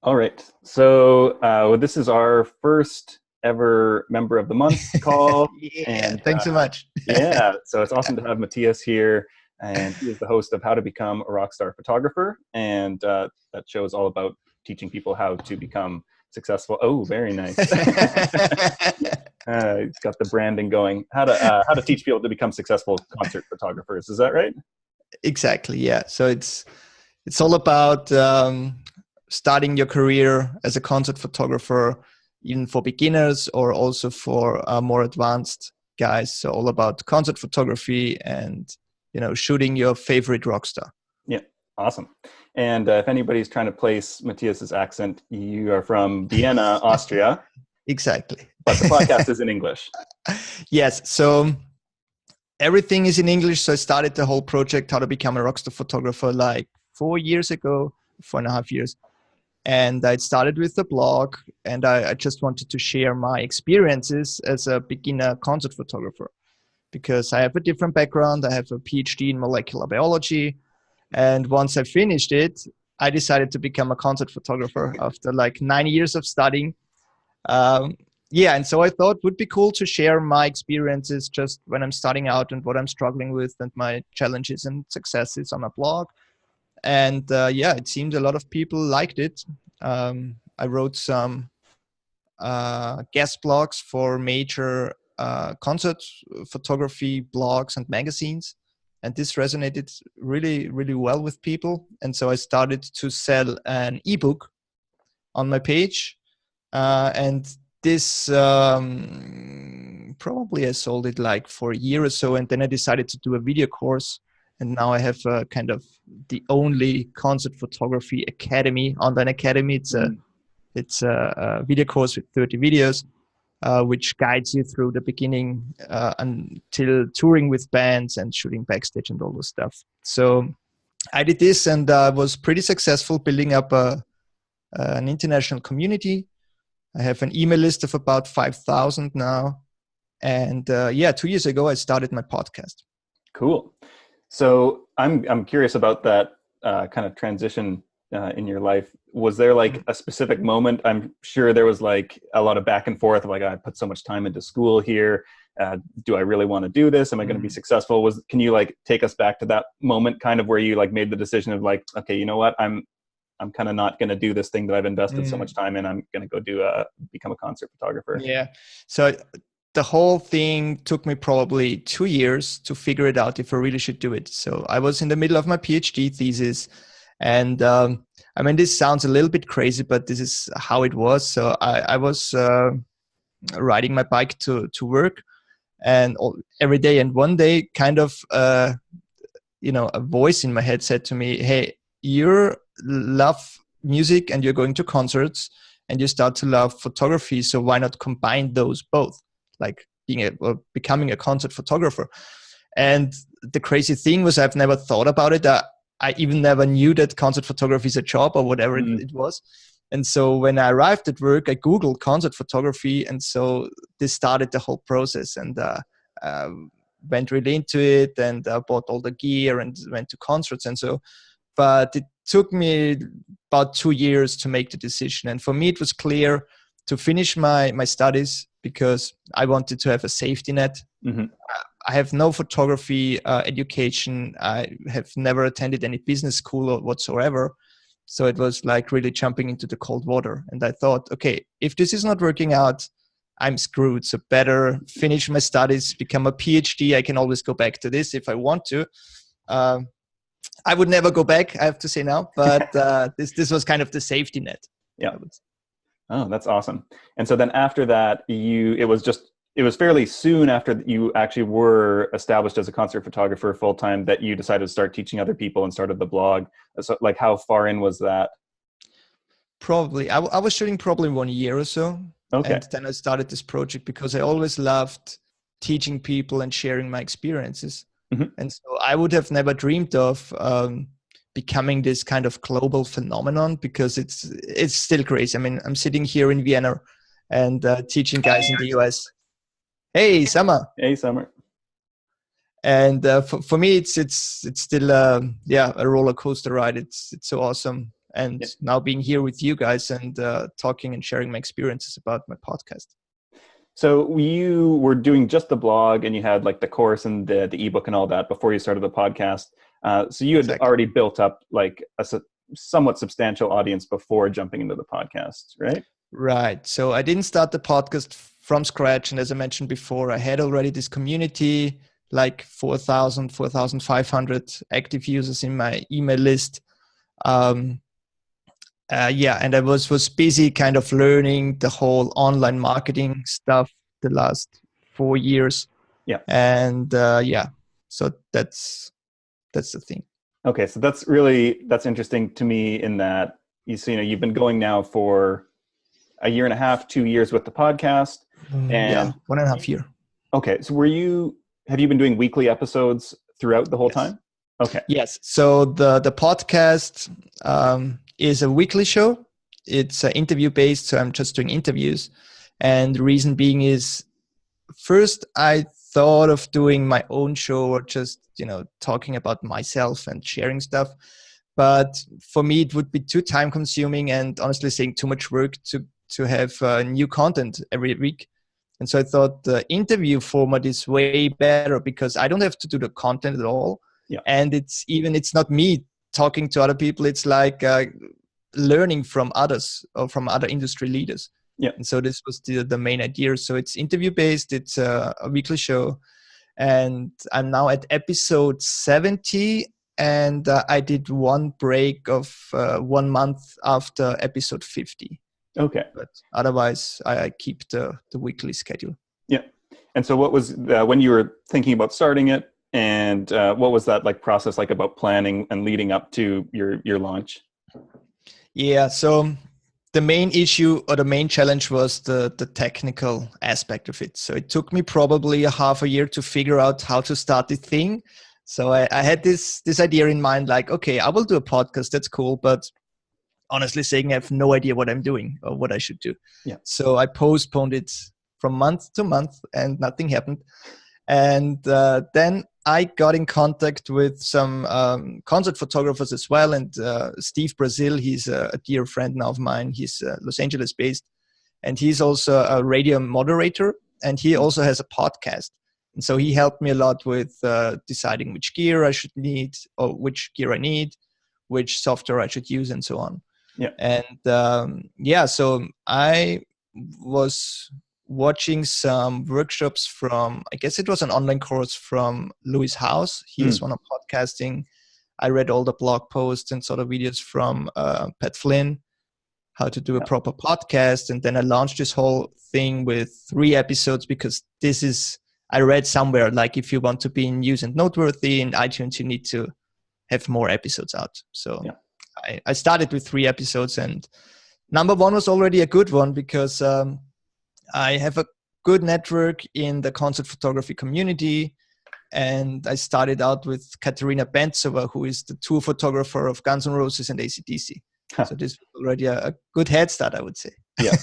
All right. So this is our first ever member of the month call. Yeah, And thanks so much. yeah, so it's awesome to have Matthias here. And he is the host of How to Become a Rockstar Photographer. And that show is all about teaching people how to become successful. Oh, very nice. He's got the branding going. How to teach people to become successful concert photographers. Is that right? Exactly, yeah. So it's all about starting your career as a concert photographer, even for beginners or also for more advanced guys. So all about concert photography and shooting your favorite rock star. Yeah, awesome. And if anybody's trying to place Matthias's accent, you are from Vienna, Austria, Exactly. but the podcast is in English. Yes. So everything is in English. So I started the whole project, How to Become a Rockstar Photographer, like 4 years ago, 4.5 years. And I started with a blog, and I just wanted to share my experiences as a beginner concert photographer, because I have a different background. I have a PhD in molecular biology. And once I finished it, I decided to become a concert photographer after like 9 years of studying. Yeah, and so I thought it would be cool to share my experiences just when I'm starting out and what I'm struggling with and my challenges and successes on a blog. And yeah, it seemed a lot of people liked it. I wrote some guest blogs for major concert photography blogs and magazines, and this resonated really, really well with people. And so I started to sell an ebook on my page, and this probably I sold it like for a year or so, and then I decided to do a video course. And now I have kind of the only concert photography academy, online academy. It's a video course with 30 videos, which guides you through the beginning until touring with bands and shooting backstage and all this stuff. So I did this, and was pretty successful building up an international community. I have an email list of about 5,000 now. And yeah, 2 years ago, I started my podcast. Cool. So I'm curious about that kind of transition in your life. Was there like a specific moment? I'm sure there was like a lot of back and forth of like, I put so much time into school here. Do I really want to do this? Am I going to be successful? Can you like take us back to that moment kind of where you like made the decision of like, okay, you know what? I'm kind of not going to do this thing that I've invested so much time in. I'm going to go become a concert photographer. Yeah. So the whole thing took me probably 2 years to figure it out if I really should do it. So I was in the middle of my PhD thesis, and I mean, this sounds a little bit crazy, but this is how it was. So I was riding my bike to work and every day. And one day kind of, a voice in my head said to me, hey, you love music and you're going to concerts and you start to love photography. So why not combine those both? Like becoming a concert photographer. And the crazy thing was I've never thought about it. I even never knew that concert photography is a job or whatever it was. And so when I arrived at work, I Googled concert photography. And so this started the whole process, and went really into it, and bought all the gear and went to concerts. And so, but it took me about 2 years to make the decision. And for me, it was clear to finish my studies because I wanted to have a safety net. I have no photography education. I have never attended any business school or whatsoever. So it was like really jumping into the cold water. And I thought, okay, if this is not working out, I'm screwed. So better finish my studies, become a PhD. I can always go back to this if I want to. I would never go back, I have to say now, but this was kind of the safety net. Yeah. Oh, that's awesome. And so then after that, it was fairly soon after you actually were established as a concert photographer full-time that you decided to start teaching other people and started the blog. So like how far in was that? Probably, I was shooting probably 1 year or so. Okay. And then I started this project because I always loved teaching people and sharing my experiences. And so I would have never dreamed of becoming this kind of global phenomenon, because it's still crazy. I mean, I'm sitting here in Vienna and teaching guys in the US. Hey, Summer. Hey, Summer. And for me, it's still a roller coaster ride. It's so awesome and Yeah. now being here with you guys and talking and sharing my experiences about my podcast. So you were doing just the blog, and you had like the course and the ebook and all that before you started the podcast. So you had Exactly. already built up like a somewhat substantial audience before jumping into the podcast, right? Right. So I didn't start the podcast from scratch. And as I mentioned before, I had already this community, like 4,000, 4,500 active users in my email list. And I was busy kind of learning the whole online marketing stuff the last 4 years. Yeah. And so that's the thing. Okay, so that's interesting to me in that you've been going now for a year and a half, 2 years with the podcast, and 1.5 years. okay, so have you been doing weekly episodes throughout the whole time? Okay. Yes. So the podcast is a weekly show. It's interview based, so I'm just doing interviews. And the reason being is, first I thought of doing my own show or just talking about myself and sharing stuff. But for me, it would be too time consuming and honestly saying too much work to have new content every week. And so I thought the interview format is way better because I don't have to do the content at all. Yeah. And it's not me talking to other people. It's like learning from others or from other industry leaders. Yeah. And so this was the main idea. So it's interview based. It's a weekly show. And I'm now at episode 70. And I did one break of 1 month after episode 50. Okay. But otherwise, I keep the weekly schedule. Yeah. And so what was when you were thinking about starting it, and what was that like process like about planning and leading up to your launch? Yeah. So the main issue or the main challenge was the technical aspect of it. So it took me probably a half a year to figure out how to start the thing. So I had this idea in mind, like, okay, I will do a podcast. That's cool. But honestly saying, I have no idea what I'm doing or what I should do. Yeah. So I postponed it from month to month and nothing happened. And then I got in contact with some concert photographers as well. And Steve Brazil, he's a dear friend now of mine. He's Los Angeles based. And he's also a radio moderator. And he also has a podcast. And so he helped me a lot with deciding which gear I should need or which gear I need, which software I should use, and so on. Yeah. And so I was watching some workshops from, I guess it was an online course from Lewis House. He is one of podcasting. I read all the blog posts and sort of videos from Pat Flynn, how to do a proper podcast. And then I launched this whole thing with 3 episodes because I read somewhere, like if you want to be in news and noteworthy in iTunes, you need to have more episodes out. So I started with 3 episodes, and number 1 was already a good one because I have a good network in the concert photography community. And I started out with Katerina Bentsova, who is the tour photographer of Guns N' Roses and AC/DC. So this was already a good head start, I would say. Yeah.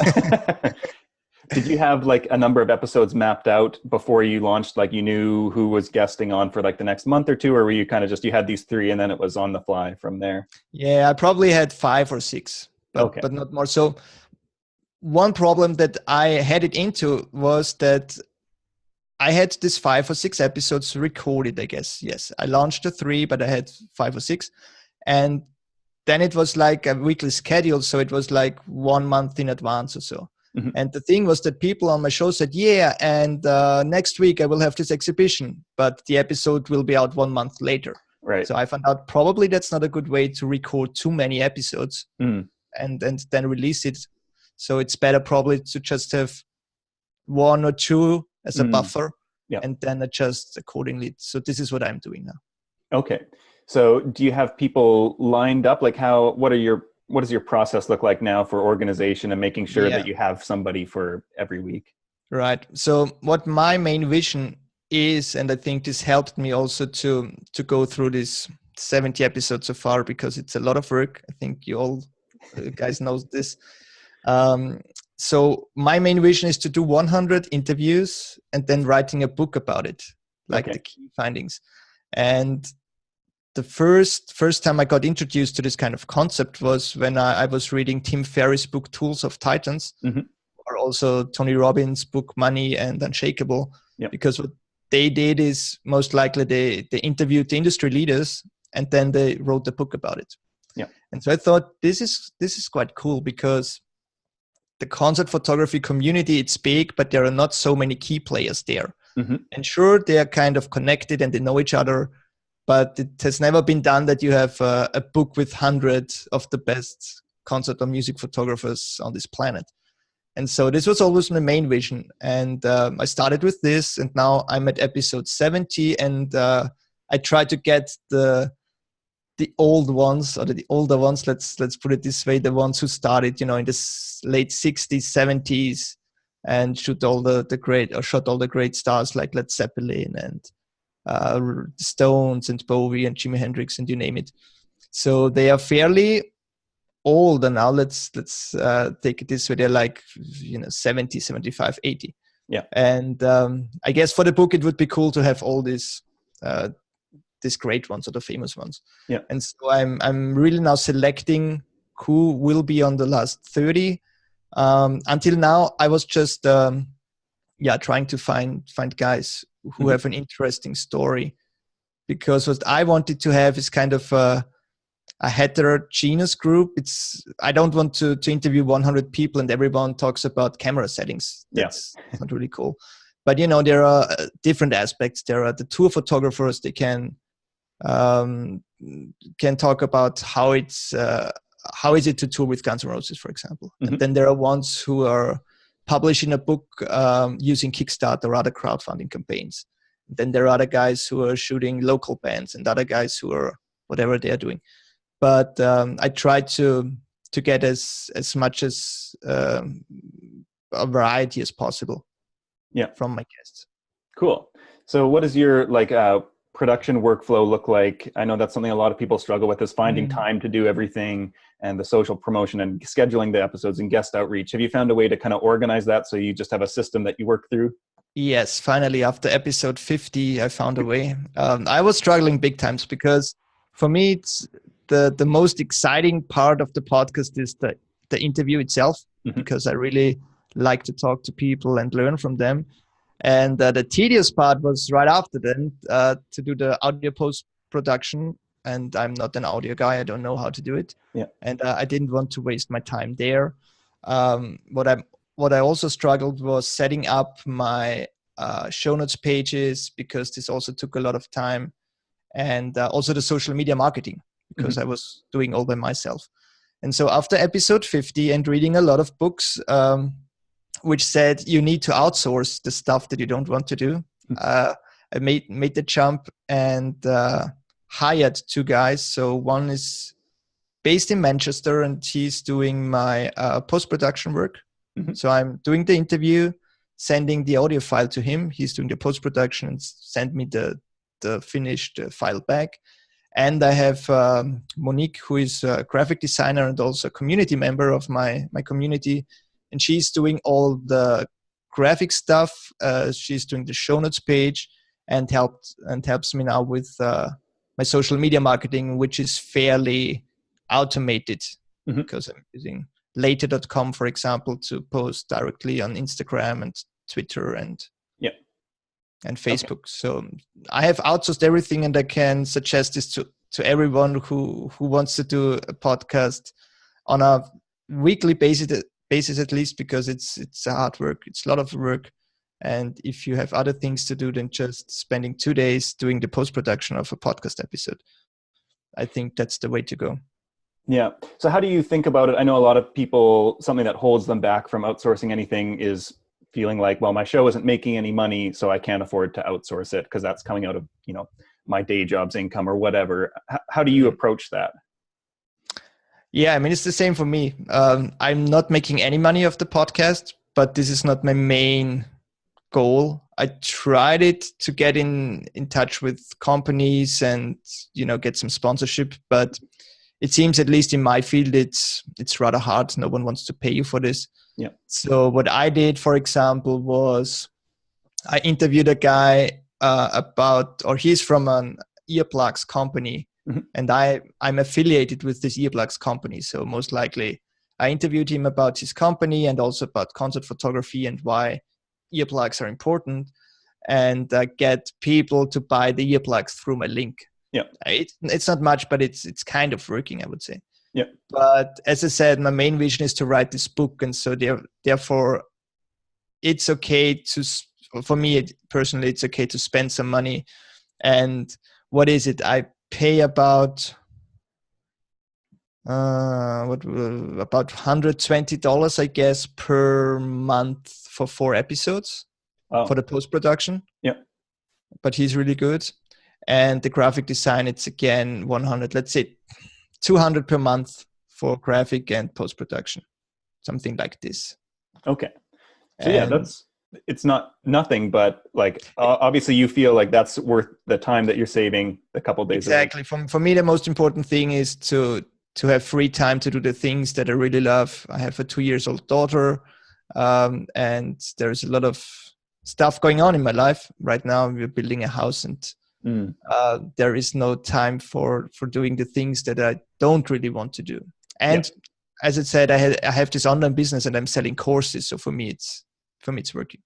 Did you have like a number of episodes mapped out before you launched? Like you knew who was guesting on for like the next month or 2, or were you kind of just, you had these 3 and then it was on the fly from there? Yeah, I probably had 5 or 6, but not more. So one problem that I headed into was that I had this 5 or 6 episodes recorded, I guess. Yes, I launched the 3, but I had 5 or 6. And then it was like a weekly schedule. So it was like 1 month in advance or so. Mm-hmm. And the thing was that people on my show said, and next week I will have this exhibition, but the episode will be out 1 month later. Right. So I found out probably that's not a good way to record too many episodes and then release it. So it's better probably to just have 1 or 2 as a buffer and then adjust accordingly. So this is what I'm doing now. Okay. So do you have people lined up? Like what does your process look like now for organization and making sure that you have somebody for every week? Right. So what my main vision is, and I think this helped me also to go through this 70 episodes so far, because it's a lot of work. I think you all guys know this. So my main vision is to do 100 interviews and then writing a book about it, like the key findings. And the first time I got introduced to this kind of concept was when I was reading Tim Ferriss' book Tools of Titans, or also Tony Robbins' book Money and Unshakable. Yep. Because what they did is most likely they interviewed the industry leaders and then they wrote the book about it. Yeah. And so I thought this is quite cool, because the concert photography community, it's big, but there are not so many key players there. And sure, they are kind of connected and they know each other, but it has never been done that you have a book with hundreds of the best concert or music photographers on this planet. And so this was always my main vision. And I started with this, and now I'm at episode 70, and I try to get the old ones, or the older ones, let's put it this way, the ones who started, in the late 60s, 70s, and shot all the great stars like Led Zeppelin and Stones and Bowie and Jimi Hendrix and you name it. So they are fairly old, and now let's take it this way, they're like 70, 75, 80. Yeah. And I guess for the book it would be cool to have all these great ones, or the famous ones. Yeah. And so I'm really now selecting who will be on the last 30. Until now I was just trying to find guys who have an interesting story, because what I wanted to have is kind of a heterogeneous group. I don't want to interview 100 people and everyone talks about camera settings. That's not really cool. But there are different aspects. There are the tour photographers. They can talk about how is it to tour with Guns N' Roses, for example. And then there are ones who are publishing a book using Kickstarter or other crowdfunding campaigns. Then there are other guys who are shooting local bands, and other guys who are whatever they are doing. But I try to get as much as a variety as possible. Yeah. From my guests. Cool. So what does your production workflow look like? I know that's something a lot of people struggle with, is finding time to do everything, and the social promotion and scheduling the episodes and guest outreach. Have you found a way to kind of organize that so you just have a system that you work through? Yes, finally, after episode 50, I found a way. I was struggling big times, because for me, it's the most exciting part of the podcast is the interview itself, because I really like to talk to people and learn from them. And the tedious part was right after then, to do the audio post-production. And I'm not an audio guy. I don't know how to do it. Yeah. And I didn't want to waste my time there. What I also struggled was setting up my show notes pages, because this also took a lot of time. And also the social media marketing, because I was doing all by myself. And so after episode 50 and reading a lot of books, which said you need to outsource the stuff that you don't want to do, I made the jump and hired two guys. So one is based in Manchester, and he's doing my post-production work. So I'm doing the interview, sending the audio file to him. He's doing the post-production and send me the finished file back. And I have Monique, who is a graphic designer and also a community member of my community. And she's doing all the graphic stuff. She's doing the show notes page and helps me now with my social media marketing, which is fairly automated, because I'm using later.com, for example, to post directly on Instagram and Twitter and Facebook. Okay. So I have outsourced everything, and I can suggest this to everyone who wants to do a podcast on a weekly basis at least, because it's a hard work. It's a lot of work. And if you have other things to do than just spending 2 days doing the post-production of a podcast episode, I think that's the way to go. Yeah. So how do you think about it? I know a lot of people, something that holds them back from outsourcing anything is feeling like, well, my show isn't making any money, so I can't afford to outsource it because that's coming out of, my day job's income or whatever. How do you approach that? Yeah, I mean, it's the same for me. I'm not making any money off the podcast, but this is not my main goal. I tried it to get in touch with companies and, get some sponsorship, but it seems, at least in my field, it's rather hard. No one wants to pay you for this. Yeah. So what I did, for example, was I interviewed a guy he's from an earplugs company, Mhm. And I'm affiliated with this earplugs company. So most likely I interviewed him about his company and also about concert photography and why earplugs are important, and get people to buy the earplugs through my link. Yeah. It's not much, but it's kind of working, I would say. Yeah. But as I said, my main vision is to write this book. And so therefore it's okay to, for me personally, it's okay to spend some money. And what is it? I pay about about $120, I guess, per month for 4 episodes for the post-production. Yeah. But he's really good. And the graphic design, it's again 100, let's say 200 per month for graphic and post-production, something like this. Okay. So yeah, it's not nothing, but like obviously you feel like that's worth the time that you're saving a couple of days. Exactly. For me, the most important thing is to have free time to do the things that I really love. I have a 2-year-old daughter, and there's a lot of stuff going on in my life right now. We're building a house, and there is no time for doing the things that I don't really want to do. And as I said, I have this online business and I'm selling courses. So for me, it's working.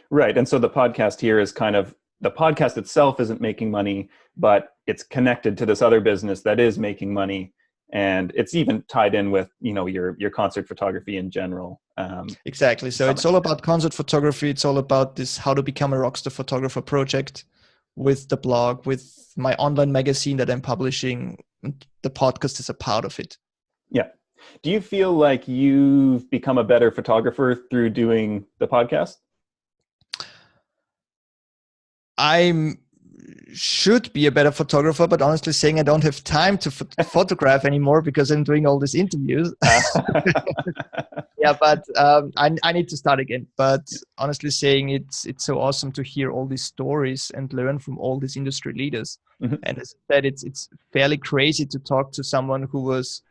Right. And so the podcast here is kind of, the podcast itself isn't making money, but it's connected to this other business that is making money. And it's even tied in with, your concert photography in general. Exactly. So it's all about concert photography. It's all about this how to become a Rockstar photographer project, with the blog, with my online magazine that I'm publishing. The podcast is a part of it. Yeah. Do you feel like you've become a better photographer through doing the podcast? I should be a better photographer, but honestly saying I don't have time to photograph anymore because I'm doing all these interviews. Yeah, but I need to start again. But honestly saying, it's so awesome to hear all these stories and learn from all these industry leaders. Mm-hmm. And as I said, it's fairly crazy to talk to someone who was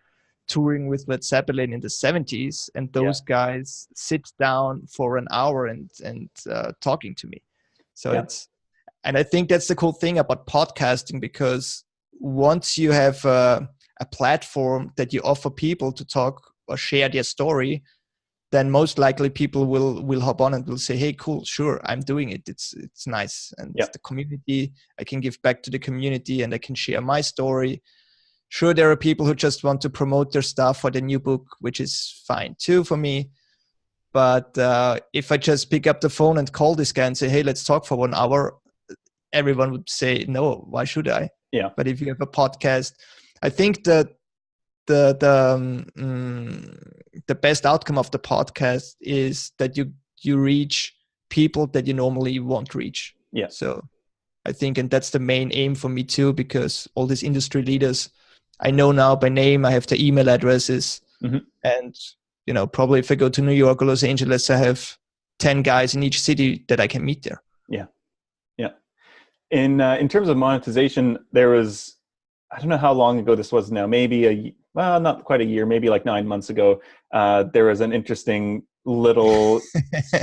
touring with Led Zeppelin in the 70s, and those guys sit down for an hour and talking to me. So and I think that's the cool thing about podcasting, because once you have a platform that you offer people to talk or share their story, then most likely people will hop on and will say, hey, cool, sure, I'm doing it. It's nice. And the community, I can give back to the community and I can share my story. Sure, there are people who just want to promote their stuff for the new book, which is fine too for me. But if I just pick up the phone and call this guy and say, hey, let's talk for 1 hour, everyone would say, no, why should I? Yeah. But if you have a podcast, I think that the best outcome of the podcast is that you reach people that you normally won't reach. Yeah. So I think, and that's the main aim for me too, because all these industry leaders I know now by name, I have their email addresses. Mm-hmm. And, probably if I go to New York or Los Angeles, I have 10 guys in each city that I can meet there. Yeah. Yeah. In terms of monetization, there was, I don't know how long ago this was now, maybe not quite a year, maybe like 9 months ago. There was an interesting little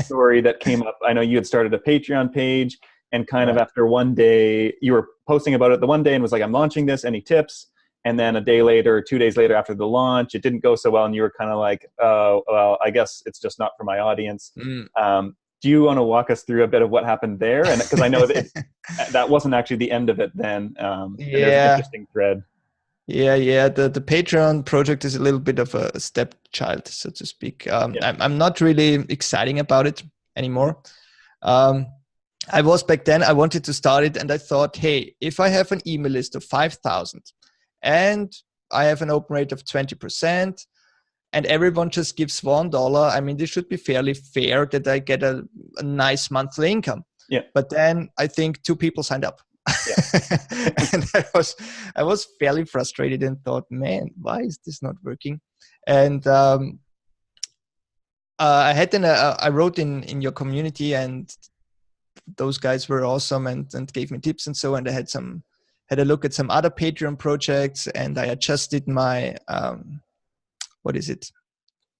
story that came up. I know you had started a Patreon page, and kind of after one day, you were posting about it the one day and was like, I'm launching this, any tips? And then a day later, 2 days later after the launch, it didn't go so well. And you were kind of like, oh, well, I guess it's just not for my audience. Do you want to walk us through a bit of what happened there? And because I know that that wasn't actually the end of it then. There's an interesting thread. Yeah. The Patreon project is a little bit of a stepchild, so to speak. I'm not really exciting about it anymore. I was back then, I wanted to start it, and I thought, hey, if I have an email list of 5,000 and I have an open rate of 20%, and everyone just gives $1, I mean, this should be fairly fair that I get a nice monthly income. Yeah. But then I think 2 people signed up. Yeah. And I was fairly frustrated and thought, man, why is this not working? And I wrote in your community, and those guys were awesome and gave me tips and so on. I had a look at some other Patreon projects, and I adjusted my what is it?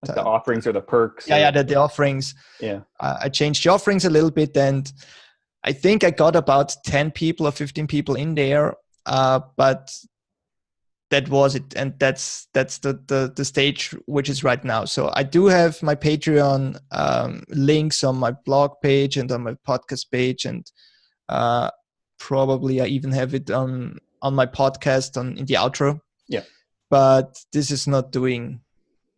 Like the offerings or the perks? Yeah, the offerings. Yeah. I changed the offerings a little bit, and I think I got about 10 people or 15 people in there. But that was it, and that's the stage which is right now. So I do have my Patreon links on my blog page and on my podcast page, and probably I even have it on my podcast in the outro. Yeah. But this is not doing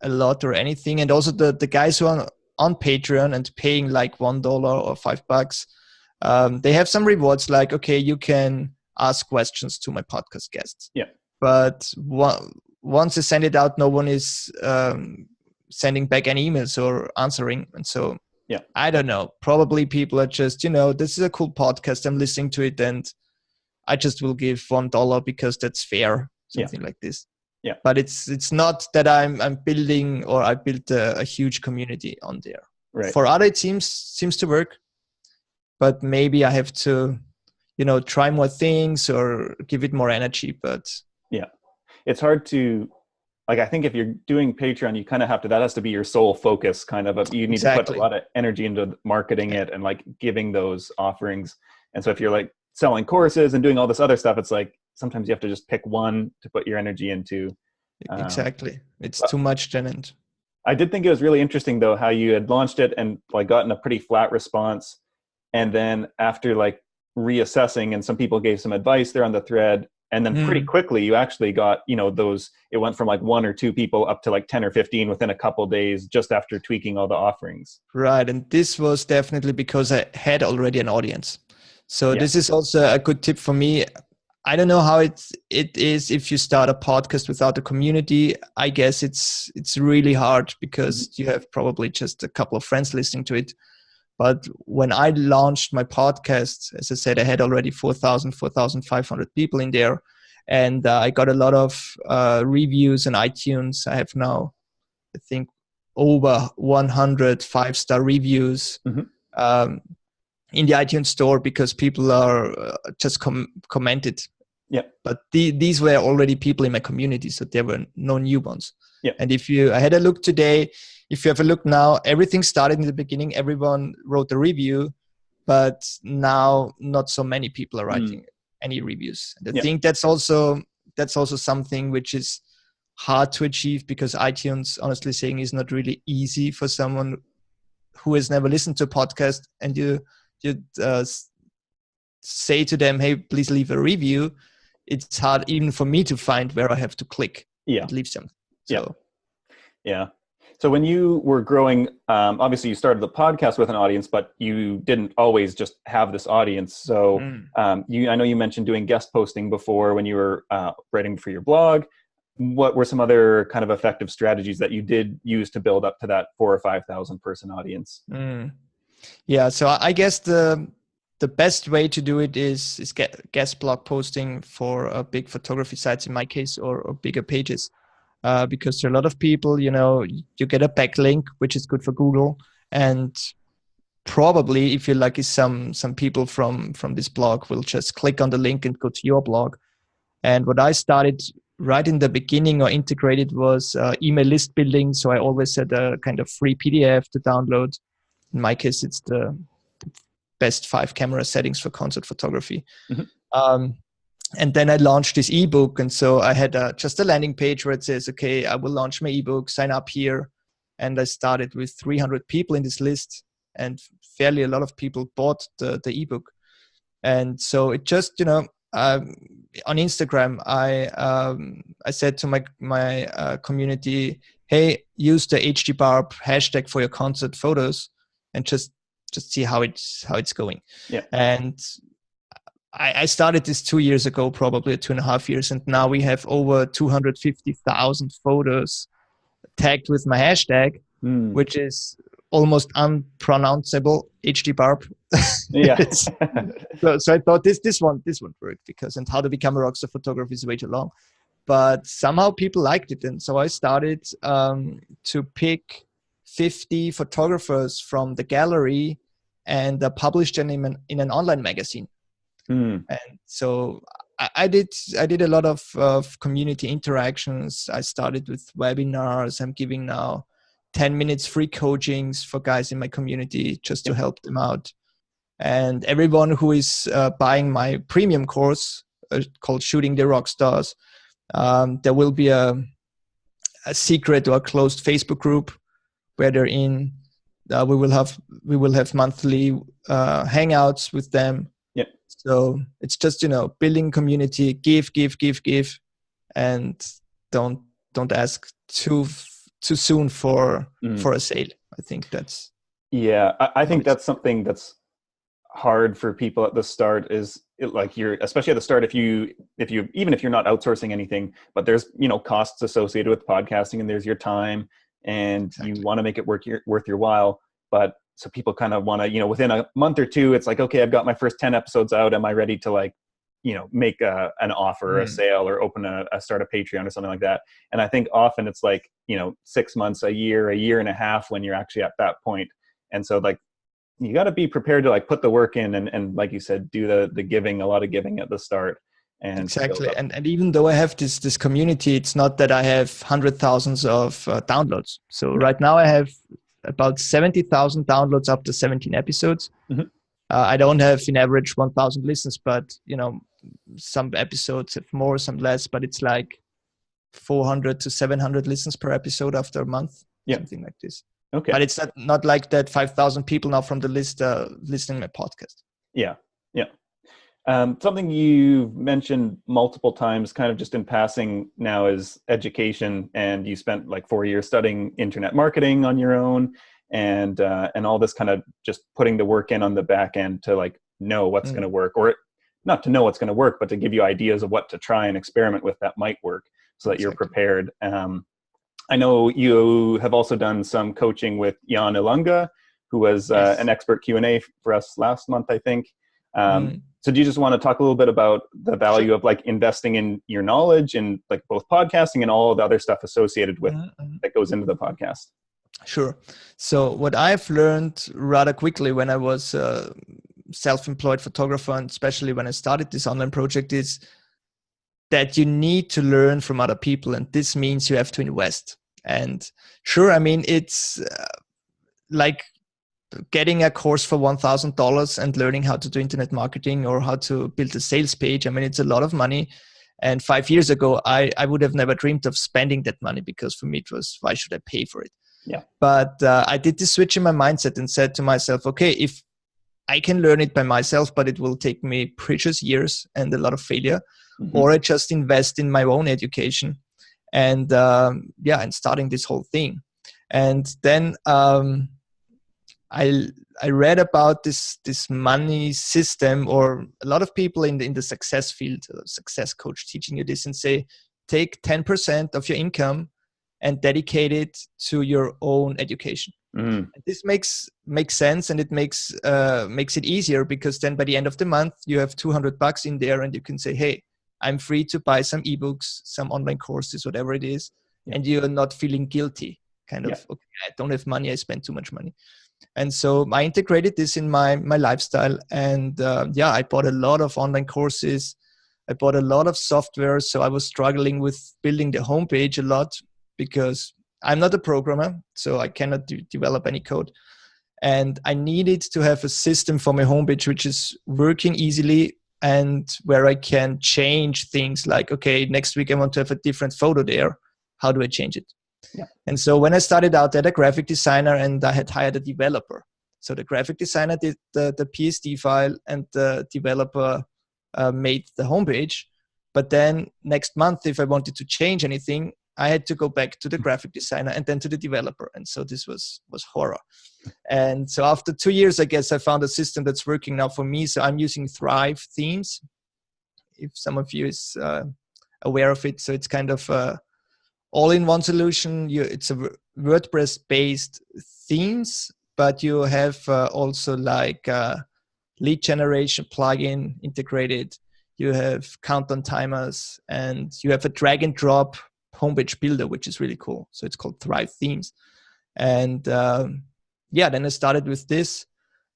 a lot or anything. And also the guys who are on Patreon and paying like $1 or $5, they have some rewards, like, okay, you can ask questions to my podcast guests. Yeah. But once I send it out, no one is sending back any emails or answering. And so, yeah, I don't know. Probably people are just, this is a cool podcast. I'm listening to it, and I just will give $1 because that's fair. Something like this. Yeah. But it's not that I'm building, or I built a huge community on there. Right. For other, it seems to work. But maybe I have to, try more things or give it more energy. But yeah, it's hard to, like, I think if you're doing Patreon, you kind of have to, that has to be your sole focus kind of, you need to put a lot of energy into marketing it and like giving those offerings. And so if you're like selling courses and doing all this other stuff, it's like, sometimes you have to just pick one to put your energy into. Exactly. It's too much then. And I did think it was really interesting though, how you had launched it and like gotten a pretty flat response. And then after like reassessing, and some people gave some advice there on the thread, and then pretty quickly you actually got, those, it went from like 1 or 2 people up to like 10 or 15 within a couple of days, just after tweaking all the offerings. Right. And this was definitely because I had already an audience. So this is also a good tip for me. I don't know how it is if you start a podcast without a community. I guess it's really hard because you have probably just a couple of friends listening to it. But when I launched my podcast, as I said, I had already 4,500 people in there. And I got a lot of reviews on iTunes. I have now, I think, over 100 5-star reviews in the iTunes store, because people are just commented. Yeah. But these were already people in my community, so there were no new ones. Yeah. And I had a look today. If you have a look now, everything started in the beginning. Everyone wrote a review, but now not so many people are writing any reviews. And I think that's also something which is hard to achieve, because iTunes, honestly saying, is not really easy for someone who has never listened to a podcast, and you say to them, hey, please leave a review. It's hard even for me to find where I have to click and leave something. So. Yeah. So when you were growing, obviously you started the podcast with an audience, but you didn't always just have this audience. So I know you mentioned doing guest posting before when you were writing for your blog. What were some other kind of effective strategies that you did use to build up to that 4,000 or 5,000 person audience? Yeah, so I guess the best way to do it is guest blog posting for big photography sites, in my case, or bigger pages. Because there are a lot of people, you get a backlink, which is good for Google. And probably, if you're lucky, some people from this blog will just click on the link and go to your blog. And what I started right in the beginning, or integrated, was email list building. So I always had a kind of free PDF to download. In my case, it's the best 5 camera settings for concert photography. And then I launched this ebook. And so I had just a landing page where it says, okay, I will launch my ebook, sign up here. And I started with 300 people in this list, and fairly a lot of people bought the ebook. And so it just, on Instagram, I said to my community, hey, use the HDBarb hashtag for your concert photos, and just see how it's going. Yeah. And I started this 2 years ago, probably 2.5 years, and now we have over 250,000 photos tagged with my hashtag, which is almost unpronounceable, HDBarb. Yeah. so I thought this won't work, because and how to become a rockstar photographer is way too long. But somehow people liked it, and so I started to pick 50 photographers from the gallery and publish them in an online magazine. And so I did a lot of community interactions. I started with webinars. I'm giving now 10 minutes free coachings for guys in my community just to help them out. And everyone who is buying my premium course called Shooting the Rockstars, There will be a secret or a closed Facebook group where they're in. We will have monthly hangouts with them. Yeah. So it's just, building community, give, and don't ask too soon for a sale. I think that's I think that's something that's hard for people at the start. Especially at the start, if you even if you're not outsourcing anything, but there's costs associated with podcasting, and there's your time, and exactly. you want to make it worth your while. But so people kind of want to, within a month or two, it's like, okay, I've got my first 10 episodes out. Am I ready to make an offer, a sale, or start a Patreon or something like that? And I think often it's like, 6 months, a year and a half when you're actually at that point. And so you got to be prepared to put the work in and like you said, do the giving, a lot of giving at the start. And exactly. And even though I have this community, it's not that I have hundred thousands of downloads. So right now I have about 70,000 downloads up to 17 episodes. Mm-hmm. I don't have in average 1,000 listens, but some episodes have more, some less, but it's like 400 to 700 listens per episode after a month, something like this. Okay. But it's not like that 5,000 people now from the list listening to my podcast. Yeah. Something you've mentioned multiple times, kind of just in passing now, is education. And you spent 4 years studying internet marketing on your own, and all this kind of just putting the work in on the back end to know what's going to work, or not to know what's going to work, but to give you ideas of what to try and experiment with that might work, so that you're prepared. I know you have also done some coaching with Jan Ilunga, who was an expert Q&A for us last month, I think. So do you just want to talk a little bit about the value of investing in your knowledge and both podcasting and all the other stuff associated with that goes into the podcast? Sure. So what I've learned rather quickly when I was a self-employed photographer, and especially when I started this online project, is that you need to learn from other people. And this means you have to invest. And sure, I mean, it's like getting a course for $1,000 and learning how to do internet marketing or how to build a sales page. I mean, it's a lot of money. And 5 years ago, I would have never dreamed of spending that money, because for me it was, why should I pay for it? Yeah. But I did this switch in my mindset and said to myself, okay, if I can learn it by myself, but it will take me precious years and a lot of failure, or I just invest in my own education and and starting this whole thing. And then I read about this money system, or a lot of people in the success field, success coach, teaching you this and say, take 10% of your income and dedicate it to your own education. This makes sense, and it makes it easier, because then by the end of the month you have $200 in there, and you can say, hey, I'm free to buy some ebooks, some online courses, whatever it is, and you're not feeling guilty. Okay, I don't have money, I spent too much money. And so I integrated this in my lifestyle, and I bought a lot of online courses. I bought a lot of software. So I was struggling with building the homepage a lot, because I'm not a programmer, so I cannot develop any code. And I needed to have a system for my homepage which is working easily, and where I can change things like, okay, next week I want to have a different photo there. How do I change it? Yeah. And so when I started out, I had a graphic designer, and I had hired a developer. So the graphic designer did the PSD file, and the developer made the homepage. But then next month, if I wanted to change anything, I had to go back to the graphic designer and then to the developer. And so this was horror. And so after 2 years, I guess I found a system that's working now for me. So I'm using Thrive themes, if some of you is aware of it. So it's kind of all-in-one solution. It's a WordPress-based themes, but you have also like lead generation plugin integrated. You have countdown timers, and you have a drag and drop homepage builder, which is really cool. So it's called Thrive Themes. And then I started with this,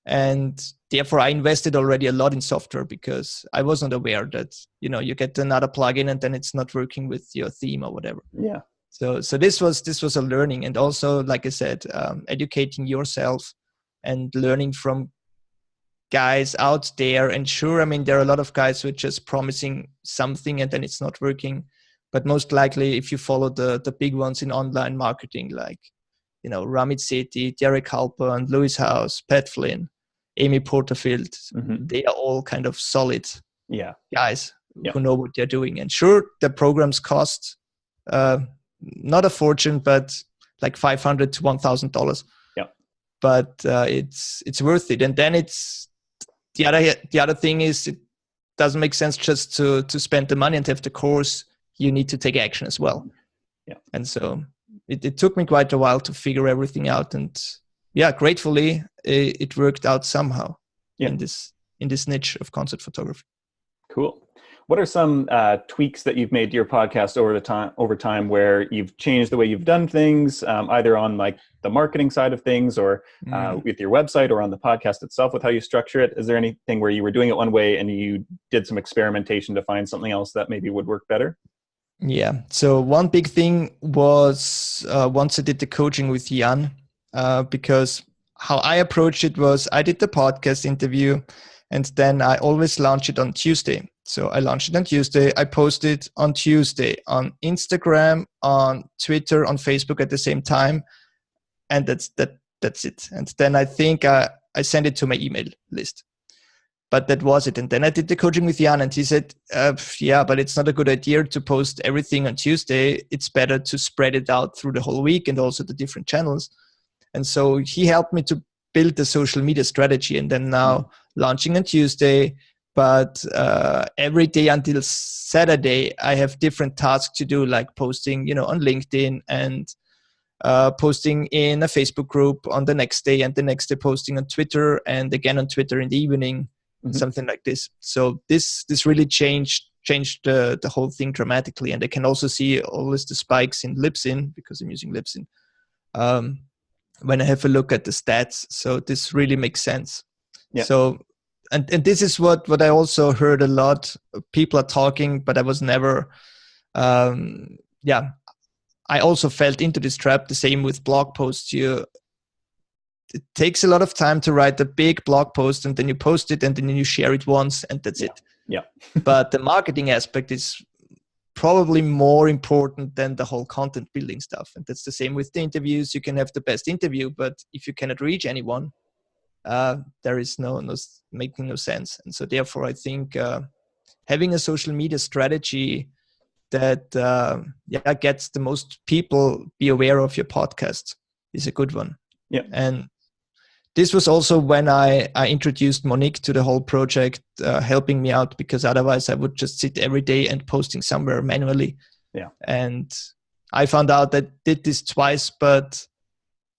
and therefore I invested already a lot in software, because I wasn't aware that, you get another plugin and then it's not working with your theme or whatever. Yeah. So this was a learning, and also, like I said, educating yourself and learning from guys out there. And sure, I mean, there are a lot of guys who are just promising something and then it's not working. but most likely if you follow the big ones in online marketing, like, Ramit Sethi, Derek Halpern, Lewis House, Pat Flynn, Amy Porterfield, they are all kind of solid guys who know what they're doing. And sure, the programs cost not a fortune, but like $500 to $1,000. But it's worth it. And then it's the other thing is, it doesn't make sense just to spend the money and have the course. You need to take action as well. And so it took me quite a while to figure everything out. And gratefully it worked out somehow in this niche of concert photography. Cool. What are some tweaks that you've made to your podcast over time where you've changed the way you've done things, either on like the marketing side of things or with your website or on the podcast itself with how you structure it? Is there anything where you were doing it one way and you did some experimentation to find something else that maybe would work better? Yeah. So one big thing was once I did the coaching with Jan, because how I approached it was I did the podcast interview and then I always launch it on Tuesday. So I launched it on Tuesday. I posted on Tuesday on Instagram, on Twitter, on Facebook at the same time. And that's it. And then I think I sent it to my email list. But that was it. And then I did the coaching with Jan and he said, but it's not a good idea to post everything on Tuesday. It's better to spread it out through the whole week and also the different channels. And so he helped me to build the social media strategy. And then now launching on Tuesday, but every day until Saturday, I have different tasks to do, like posting, on LinkedIn and posting in a Facebook group on the next day, and the next day posting on Twitter, and again on Twitter in the evening, something like this. So this really changed the whole thing dramatically. And I can also see always the spikes in Libsyn, because I'm using Libsyn, when I have a look at the stats. So this really makes sense. So and this is what I also heard a lot. People are talking, but I was never I also fell into this trap. The same with blog posts. It takes a lot of time to write a big blog post, and then you post it, and then you share it once, and that's it. But the marketing aspect is probably more important than the whole content building stuff. And that's the same with the interviews. You can have the best interview, but if you cannot reach anyone, there is no making no sense. And so therefore, I think having a social media strategy that gets the most people be aware of your podcast is a good one. And this was also when I introduced Monique to the whole project, helping me out, because otherwise I would just sit every day and posting somewhere manually. And I found out that I did this twice, but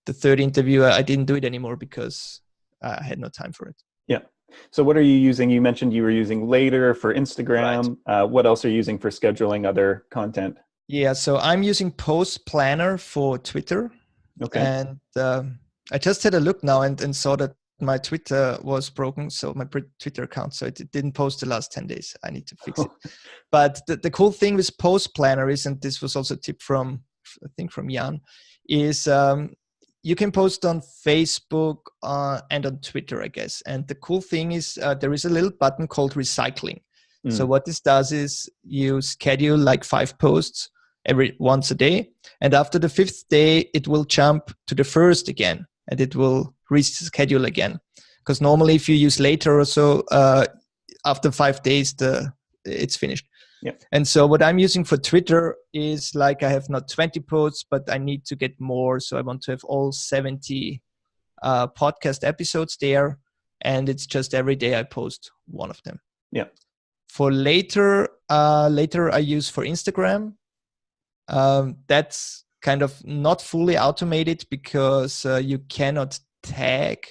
the third interview I didn't do it anymore because I had no time for it. So what are you using? You mentioned you were using Later for Instagram. Right. What else are you using for scheduling other content? So I'm using Post Planner for Twitter. Okay. And I just had a look now and saw that my Twitter was broken. So my Twitter account, so it didn't post the last 10 days. I need to fix it. But the cool thing with Post Planner is, and this was also a tip from Jan, is you can post on Facebook and on Twitter, I guess. And the cool thing is there is a little button called recycling. So what this does is you schedule like 5 posts once a day. And after the 5th day, it will jump to the 1st again, and it will reschedule again. Because normally if you use Later or so, after 5 days, it's finished. And so what I'm using for Twitter is, like, I have not 20 posts, but I need to get more. So I want to have all 70 podcast episodes there. And it's just every day I post one of them. For Later I use for Instagram. That's kind of not fully automated because you cannot tag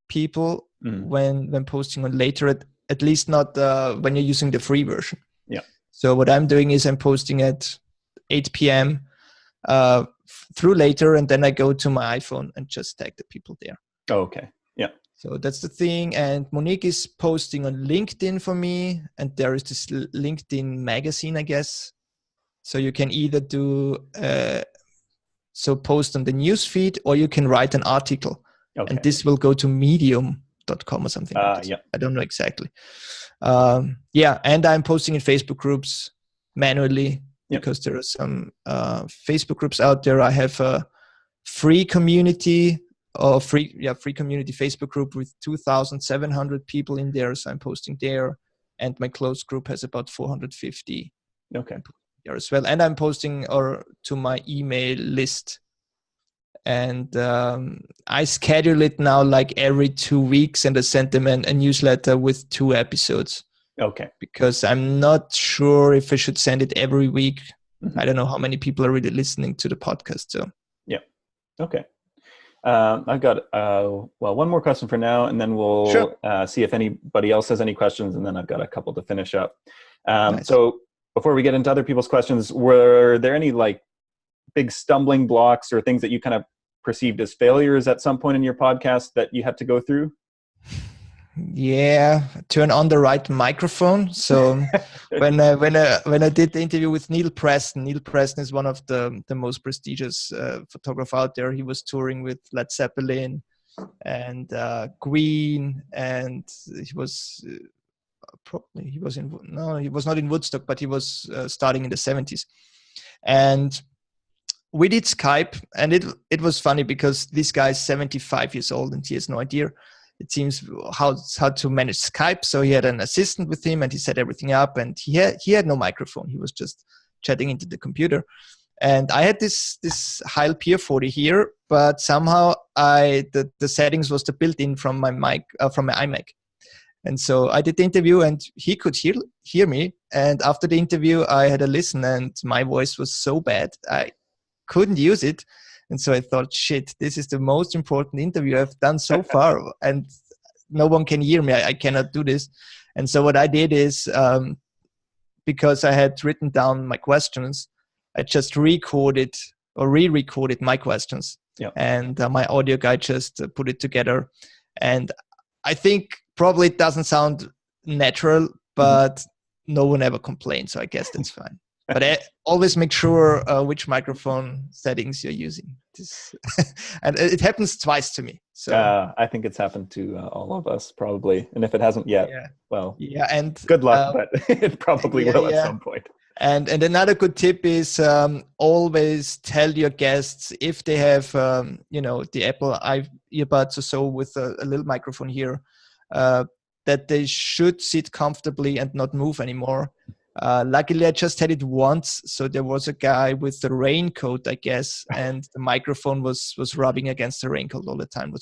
people when posting on Later, at least not when you're using the free version. So what I'm doing is I'm posting at 8 p.m. Through Later, and then I go to my iPhone and just tag the people there. Okay. So that's the thing. And Monique is posting on LinkedIn for me, and there is this LinkedIn magazine, I guess. So you can either do post on the news feed, or you can write an article, and this will go to medium.com or something like that. I don't know exactly. And I'm posting in Facebook groups manually. because there are some Facebook groups out there. I have a free community Facebook group with 2,700 people in there. So I'm posting there, and my closed group has about 450 there as well. And I'm posting to my email list. And I schedule it now like every 2 weeks, and I send them a newsletter with 2 episodes. Okay. Because I'm not sure if I should send it every week. I don't know how many people are really listening to the podcast. So yeah. Okay. I've got one more question for now, and then we'll see if anybody else has any questions, and then I've got a couple to finish up. Nice. So before we get into other people's questions, were there any like big stumbling blocks or things that you kind of perceived as failures at some point in your podcast that you had to go through? Yeah, turn on the right microphone. So when I did the interview with Neil Preston is one of the most prestigious photographer out there. He was touring with Led Zeppelin and Queen, and he was not in Woodstock, but he was starting in the 70s. And we did Skype, and it was funny because this guy is 75 years old and he has no idea, it seems, how to manage Skype. So he had an assistant with him, and he set everything up, and he had no microphone. He was just chatting into the computer. And I had this Heil Peer40 here, but somehow the settings was the built-in from my mic, from my iMac. And so I did the interview, and he could hear me. And after the interview, I had a listen, and my voice was so bad I couldn't use it. And so I thought, shit, this is the most important interview I've done so far, and no one can hear me. I cannot do this. And so what I did is, because I had written down my questions, I just re-recorded my questions. Yeah. And my audio guy just put it together. And I think probably it doesn't sound natural, but no one ever complained. So I guess that's fine. But I always make sure which microphone settings you're using. And it happens twice to me. So I think it's happened to all of us probably. And if it hasn't yet, and good luck, but it probably will at some point. And another good tip is always tell your guests, if they have the Apple earbuds or so with a little microphone here, that they should sit comfortably and not move anymore. Luckily, I just had it once. So there was a guy with the raincoat, I guess, and the microphone was rubbing against the raincoat all the time.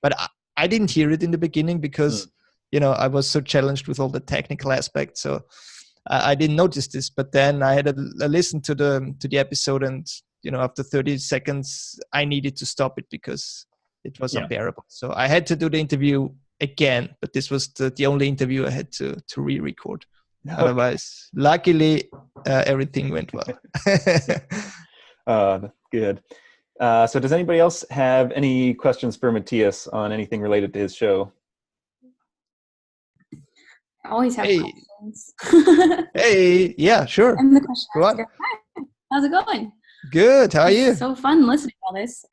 But I didn't hear it in the beginning because, I was so challenged with all the technical aspects. So I didn't notice this. But then I had a listen to the episode, and, after 30 seconds, I needed to stop it because it was unbearable. So I had to do the interview again, but this was the only interview I had to re-record. Okay. Otherwise, luckily, everything went well. That's good. So does anybody else have any questions for Matthias on anything related to his show? I always have questions. Hey, yeah, sure. I'm the question. Go on. Hi, how's it going? Good. How are you? It's so fun listening to all this.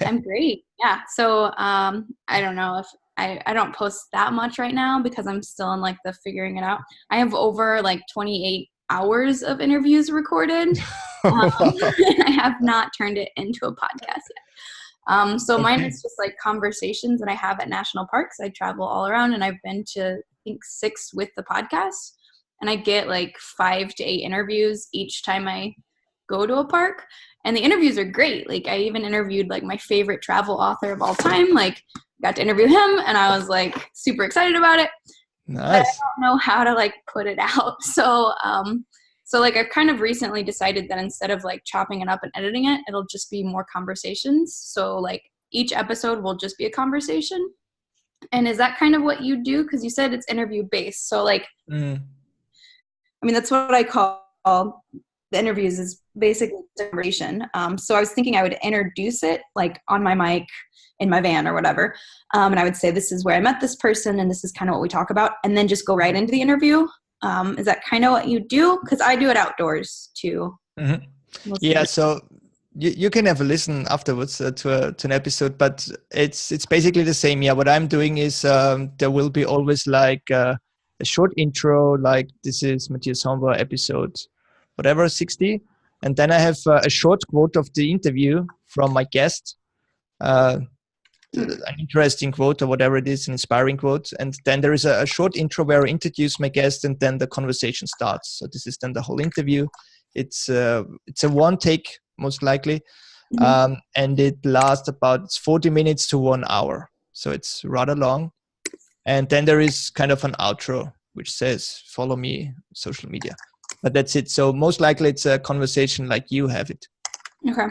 I'm great. Yeah. So I don't know if I don't post that much right now because I'm still in like the figuring it out. I have over like 28 hours of interviews recorded. I have not turned it into a podcast yet. So mine is just like conversations that I have at national parks. I travel all around, and I've been to, I think, 6 with the podcast, and I get like 5 to 8 interviews each time I go to a park. And the interviews are great. Like I even interviewed like my favorite travel author of all time. Like got to interview him, and I was like super excited about it. Nice. But I don't know how to like put it out. So like I've kind of recently decided that instead of like chopping it up and editing it, it'll just be more conversations. So like each episode will just be a conversation. And is that kind of what you do? Because you said it's interview based. So like, I mean, that's what I call the interviews, is basically conversation. So I was thinking I would introduce it like on my mic in my van or whatever. And I would say, this is where I met this person, and this is kind of what we talk about, and then just go right into the interview. Is that kind of what you do? Because I do it outdoors too. Yeah. So you can have a listen afterwards to an episode, but it's basically the same. Yeah. What I'm doing is there will be always like a short intro, like this is Matthias Hombauer episode, whatever, 60. And then I have a short quote of the interview from my guest, an interesting quote or whatever it is, an inspiring quote. And then there is a short intro where I introduce my guest, and then the conversation starts. So this is then the whole interview. It's a one take, most likely. And it lasts about 40 minutes to 1 hour. So it's rather long. And then there is kind of an outro, which says, follow me on social media. But that's it. So most likely it's a conversation like you have it. Okay.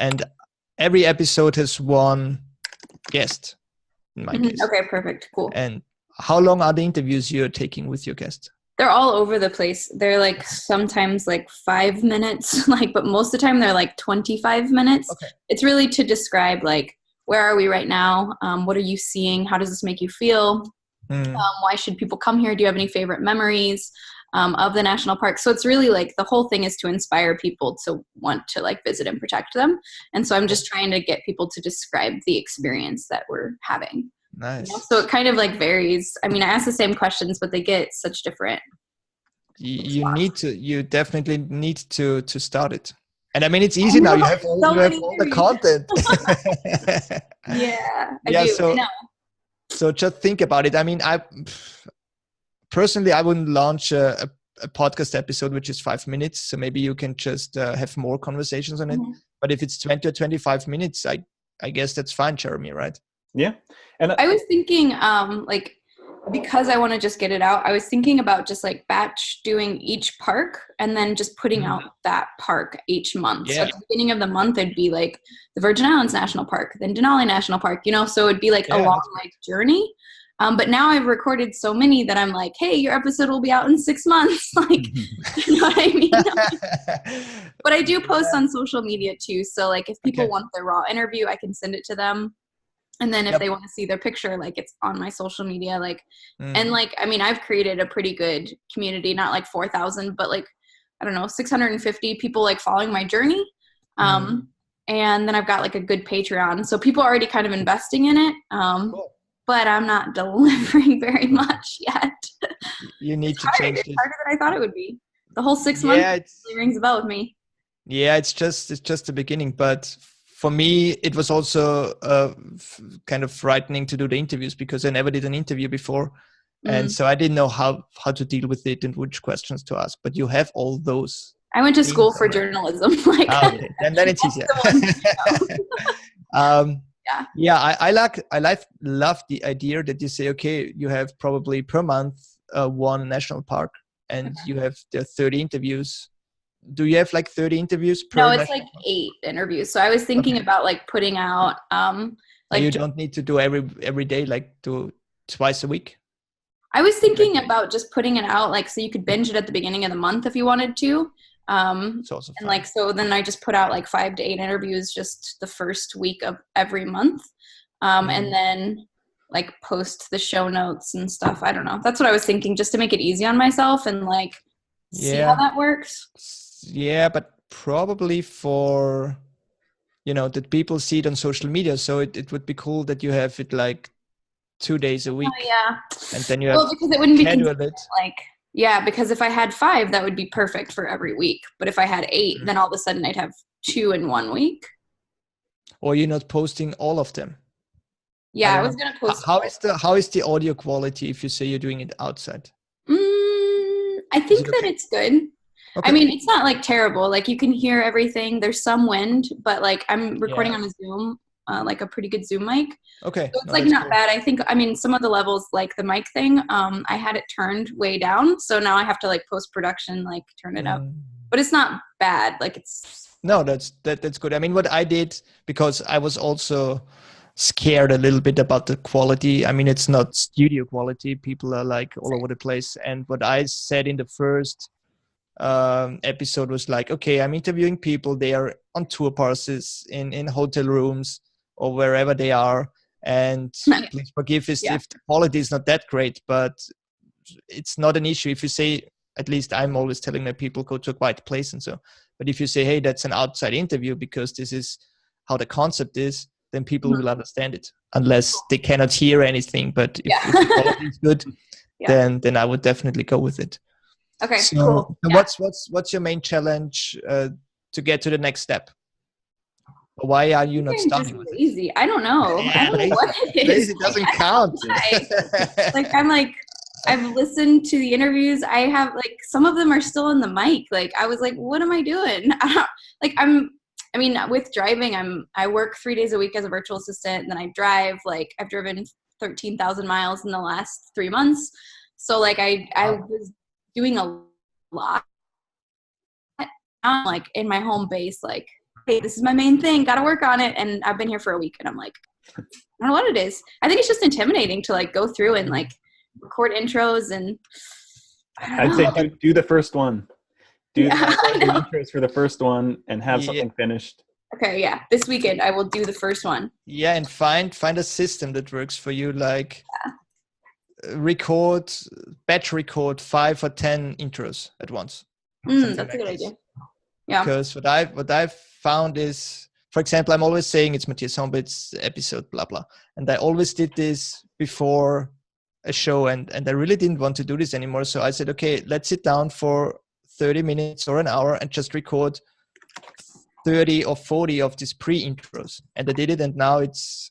And every episode has one guest, in my case. Okay, perfect. Cool. And how long are the interviews you're taking with your guest? They're all over the place. They're like sometimes like 5 minutes, but most of the time they're like 25 minutes. Okay. It's really to describe like, where are we right now? What are you seeing? How does this make you feel? Why should people come here? Do you have any favorite memories of the national park? So it's really like the whole thing is to inspire people to want to like visit and protect them. And so I'm just trying to get people to describe the experience that we're having. Nice. So it kind of like varies. I mean, I ask the same questions, but they get such different. You definitely need to start it. And I mean, it's easy now. You have all the content. Yeah, I yeah. do. So just think about it. I mean, I wouldn't launch a podcast episode which is 5 minutes. So maybe you can just have more conversations on it. But if it's 20 or 25 minutes, I guess that's fine, Jeremy, right? Yeah. And I was thinking, because I want to just get it out, I was thinking about just like batch doing each park and then just putting out that park each month. So at the beginning of the month, it'd be like the Virgin Islands National Park, then Denali National Park, so it'd be like a long journey. But now I've recorded so many that I'm like, hey, your episode will be out in 6 months. You know what I mean? But I do post on social media too. So like if people want their raw interview, I can send it to them. And then if they want to see their picture, like it's on my social media, and I mean, I've created a pretty good community, not like 4,000, but like, I don't know, 650 people like following my journey. And then I've got like a good Patreon. So people are already kind of investing in it. Cool. But I'm not delivering very much yet. You need to change it. It's harder than I thought it would be. The whole 6 months really rings a bell with me. Yeah, it's just the beginning, but for me, it was also kind of frightening to do the interviews because I never did an interview before. And so I didn't know how to deal with it and which questions to ask. But you have all those. I went to school for journalism. Okay. And then it's easier. I love the idea that you say, okay, you have probably per month one national park and you have the 30 interviews. Do you have like 30 interviews per? No, it's like 8 interviews. So I was thinking about like putting out you don't need to do every day, like do twice a week. I was thinking about just putting it out so you could binge it at the beginning of the month if you wanted to. It's also fun. And so then I just put out like 5 to 8 interviews just the first week of every month. And then like post the show notes and stuff. I don't know. That's what I was thinking, just to make it easy on myself and see how that works. Yeah, but probably for, that people see it on social media. So it would be cool that you have it like 2 days a week. Oh, yeah. And then you have because it wouldn't be it. Because if I had 5, that would be perfect for every week. But if I had 8, then all of a sudden I'd have 2 in 1 week. Or you're not posting all of them. Yeah, I was going to post. How is the audio quality if you say you're doing it outside? I think that it's good. Okay. I mean, it's not like terrible. Like you can hear everything. There's some wind, but I'm recording on a Zoom, like a pretty good Zoom mic. Okay. So it's not bad. I think, some of the levels, like the mic thing, I had it turned way down. So now I have to post-production, turn it up, but it's not bad. No, that's good. I mean, what I did, because I was also scared a little bit about the quality. I mean, it's not studio quality. People are all over the place. And what I said in the first episode was okay, I'm interviewing people. They are on tour passes in hotel rooms or wherever they are. And please forgive if the quality is not that great, but it's not an issue. If you say, at least I'm always telling my people, go to a quiet place and so. But if you say, hey, that's an outside interview because this is how the concept is, then people will understand it, unless they cannot hear anything. But if the quality is good, then I would definitely go with it. Okay, so, cool. So what's your main challenge to get to the next step? Why are you not starting with lazy? I don't know. Yeah, I don't know what it is. Lazy doesn't count. I've listened to the interviews. I have some of them are still in the mic. I was like, what am I doing? With driving, I work 3 days a week as a virtual assistant, and then I drive. I've driven 13,000 miles in the last 3 months. So I was doing a lot. I'm in my home base, hey, this is my main thing, gotta work on it. And I've been here for a week, and I'm I don't know what it is. I think it's just intimidating to go through and record intros, and I'd say do the first one. Do the intros for the first one and have something finished. Okay, yeah. This weekend I will do the first one. Yeah, and find a system that works for you, batch record 5 or 10 intros at once. That's a good idea. Yeah. Because what I've found is, for example, I'm always saying it's Matthias Hombauer, it's episode blah blah, and I always did this before a show, and I really didn't want to do this anymore. So I said, okay, let's sit down for 30 minutes or an hour and just record 30 or 40 of these pre-intros. And I did it, and now it's,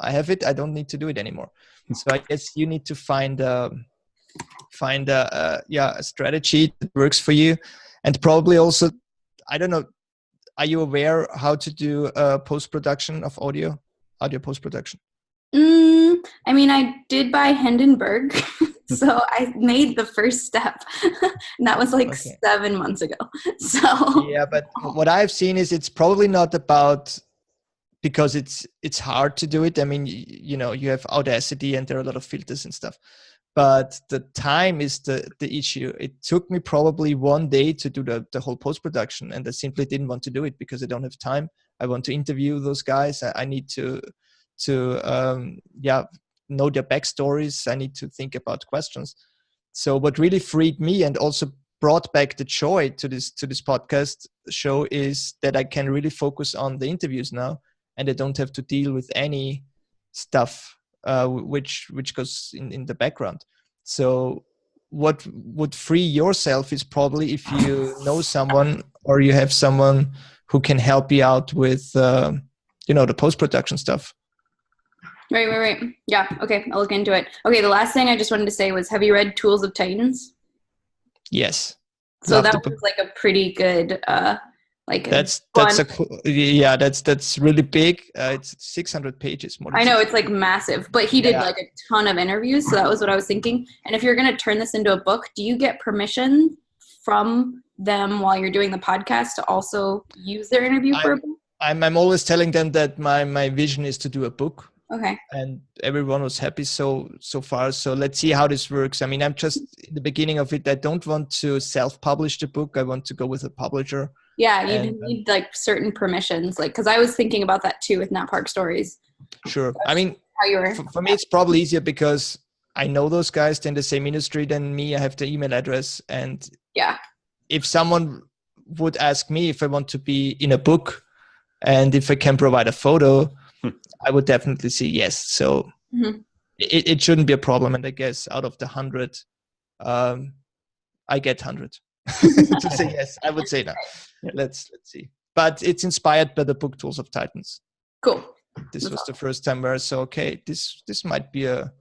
I have it. I don't need to do it anymore. So I guess you need to find a strategy that works for you, and probably also, I don't know, are you aware how to do post-production of audio post-production? I did buy Hindenburg, so I made the first step, and that was 7 months ago. So yeah, but what I've seen is it's probably not about, because it's hard to do it. I mean, you have Audacity and there are a lot of filters and stuff, but the time is the issue. It took me probably 1 day to do the whole post-production, and I simply didn't want to do it because I don't have time. I want to interview those guys. I need to know their backstories. I need to think about questions. So what really freed me and also brought back the joy to this podcast show is that I can really focus on the interviews now, and I don't have to deal with any stuff which goes in the background. So what would free yourself is probably if you know someone, or you have someone who can help you out with the post-production stuff. Right. Yeah. Okay. I'll look into it. Okay. The last thing I just wanted to say was, have you read Tools of Titans? Yes. So that was a pretty good, that's really big. It's 600 pages. I know, it's massive, but he did a ton of interviews. So that was what I was thinking. And if you're going to turn this into a book, do you get permission from them while you're doing the podcast to also use their interview for a book? I'm always telling them that my vision is to do a book. Okay. And everyone was happy so far. So let's see how this works. I mean, I'm just in the beginning of it. I don't want to self-publish the book. I want to go with a publisher. Yeah, you need certain permissions, because I was thinking about that too with Nat Park Stories. Sure. I mean, for me, it's probably easier because I know those guys. They're in the same industry than me. I have the email address, and if someone would ask me if I want to be in a book and if I can provide a photo, I would definitely say yes. So it shouldn't be a problem. And I guess out of the 100, I get 100 to say yes. I would say no. Yeah. Let's see. But it's inspired by the book Tools of Titans. Cool. This was the first time where I saw, okay, this might be a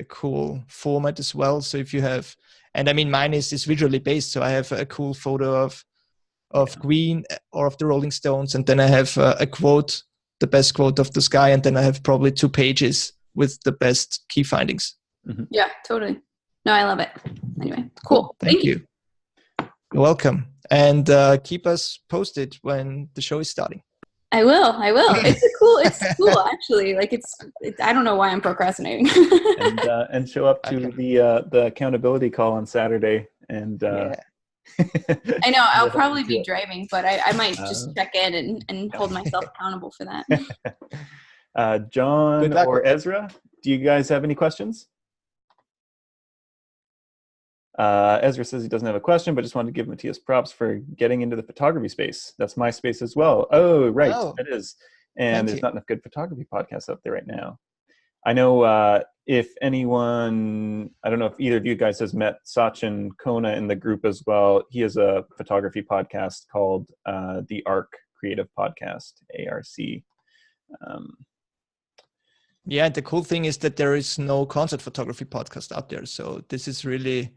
cool format as well. So if you have, and I mean, mine is visually based. So I have a cool photo of Queen or of the Rolling Stones. And then I have a quote, the best quote of this guy. And then I have probably 2 pages with the best key findings. Mm-hmm. Yeah, totally. No, I love it. Anyway, cool. Thank you. You're welcome. And keep us posted when the show is starting. I will. It's cool actually. I don't know why I'm procrastinating. and show up to the accountability call on Saturday. And I know I'll probably be driving, but I might just check in and hold myself accountable for that. John or Ezra, do you guys have any questions? Ezra says he doesn't have a question, but just wanted to give Matthias props for getting into the photography space. That's my space as well. Oh, right. It is. and Thank there's you. not enough good photography podcasts out there right now. I know if anyone, I don't know if either of you guys has met Sachin Kona in the group as well. He has a photography podcast called the ARC Creative Podcast, ARC. Yeah, the cool thing is that there is no concert photography podcast out there. So this is really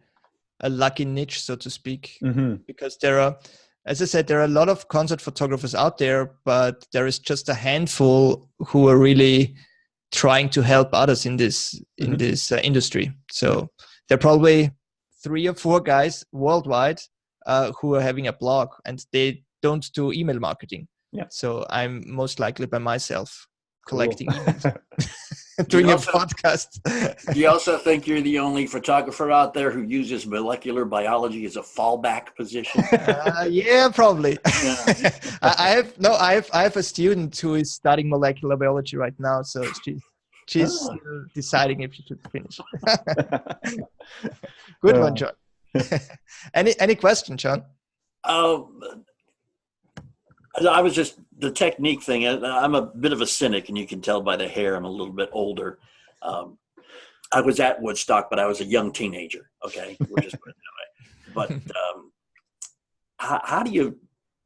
a lucky niche, so to speak, because there are, as I said, there are a lot of concert photographers out there, but there is just a handful who are really trying to help others in this industry. So there are probably 3 or 4 guys worldwide who are having a blog, and they don't do email marketing. Yeah. So I'm most likely by myself collecting Cool. emails. Doing a podcast. Do you also think you're the only photographer out there who uses molecular biology as a fallback position? Yeah, probably. Yeah. I have a student who is studying molecular biology right now, so she's deciding if she should finish. Good one, John. Any question, John? I was just the technique thing. I'm a bit of a cynic, and you can tell by the hair I'm a little bit older. I was at Woodstock, but I was a young teenager. Okay, we'll just put it that way. But how do you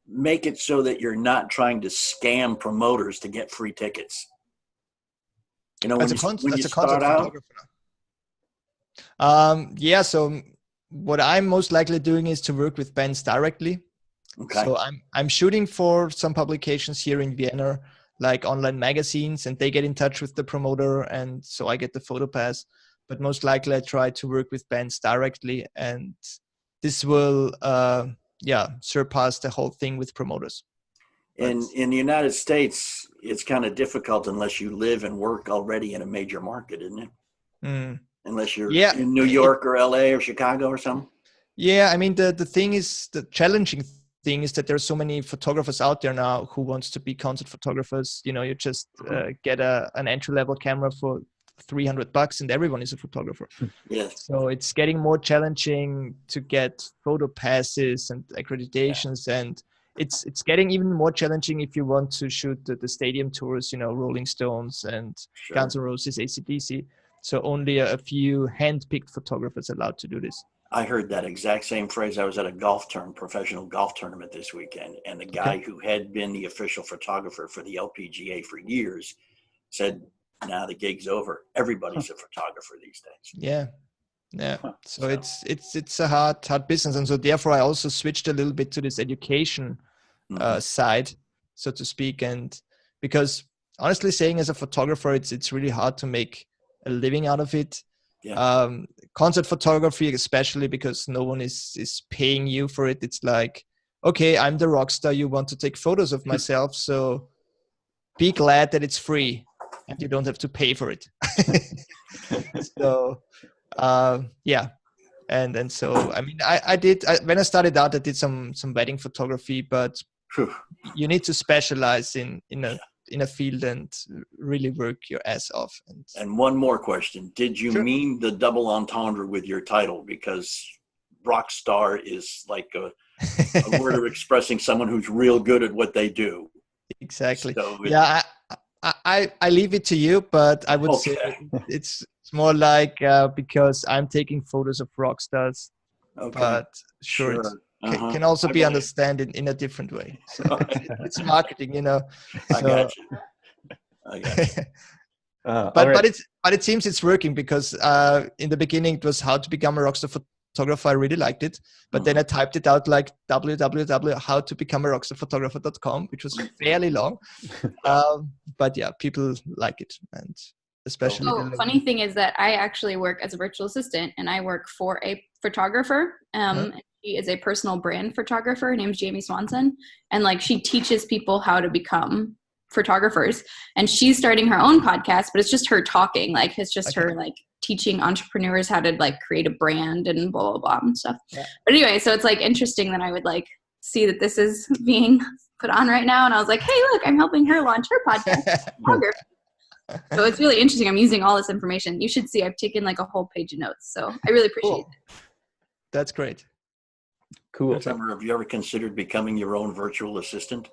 make it so that you're not trying to scam promoters to get free tickets? You know, when you start out. Yeah. So what I'm most likely doing is to work with bands directly. Okay. So I'm shooting for some publications here in Vienna, like online magazines, and they get in touch with the promoter, and so I get the photo pass. But most likely I try to work with bands directly, and this will surpass the whole thing with promoters. In the United States, it's kind of difficult unless you live and work already in a major market, isn't it? Unless you're in New York or LA or Chicago or something. Yeah, I mean the thing is, the challenging thing is that there are so many photographers out there now who wants to be concert photographers. You know, you just get an entry-level camera for $300 and everyone is a photographer. Yes. So it's getting more challenging to get photo passes and accreditations, and it's getting even more challenging if you want to shoot the stadium tours, you know, Rolling Stones and Guns N' Roses, AC/DC. So only a few hand-picked photographers allowed to do this. I heard that exact same phrase. I was at a professional golf tournament this weekend, and the guy who had been the official photographer for the LPGA for years said, "Now the gig's over. Everybody's a photographer these days." Yeah. So it's a hard business, and so therefore I also switched a little bit to this education side, so to speak, and because honestly saying, as a photographer, it's really hard to make a living out of it. Yeah. Concert photography, especially because no one is paying you for it. It's like, okay, I'm the rock star. You want to take photos of myself, so be glad that it's free and you don't have to pay for it. So, and so I mean, when I started out, I did some wedding photography, but you need to specialize in a field and really work your ass off. And one more question. Did you mean the double entendre with your title? Because Rockstar is like a word of expressing someone who's real good at what they do. Exactly. So I leave it to you, but I would say it's more like because I'm taking photos of rock stars, but it can also be understood in a different way. So it's marketing, you know. I got you. But it seems it's working, because in the beginning it was how to become a rockstar photographer. I really liked it, but then I typed it out like www.howtobecomearockstarphotographer.com, which was fairly long. But yeah, people like it, and especially. Oh, funny thing is that I actually work as a virtual assistant, and I work for a photographer. She is a personal brand photographer. Her name's Jamie Swanson, and like she teaches people how to become photographers. And she's starting her own podcast, but it's just her talking. Like it's just her like teaching entrepreneurs how to like create a brand and blah blah blah and stuff. Yeah. But anyway, so it's like interesting that I would like see that this is being put on right now, and I was like, hey, look, I'm helping her launch her podcast. So it's really interesting. I'm using all this information. You should see I've taken like a whole page of notes. So I really appreciate it. That's great. Cool. Summer, have you ever considered becoming your own virtual assistant?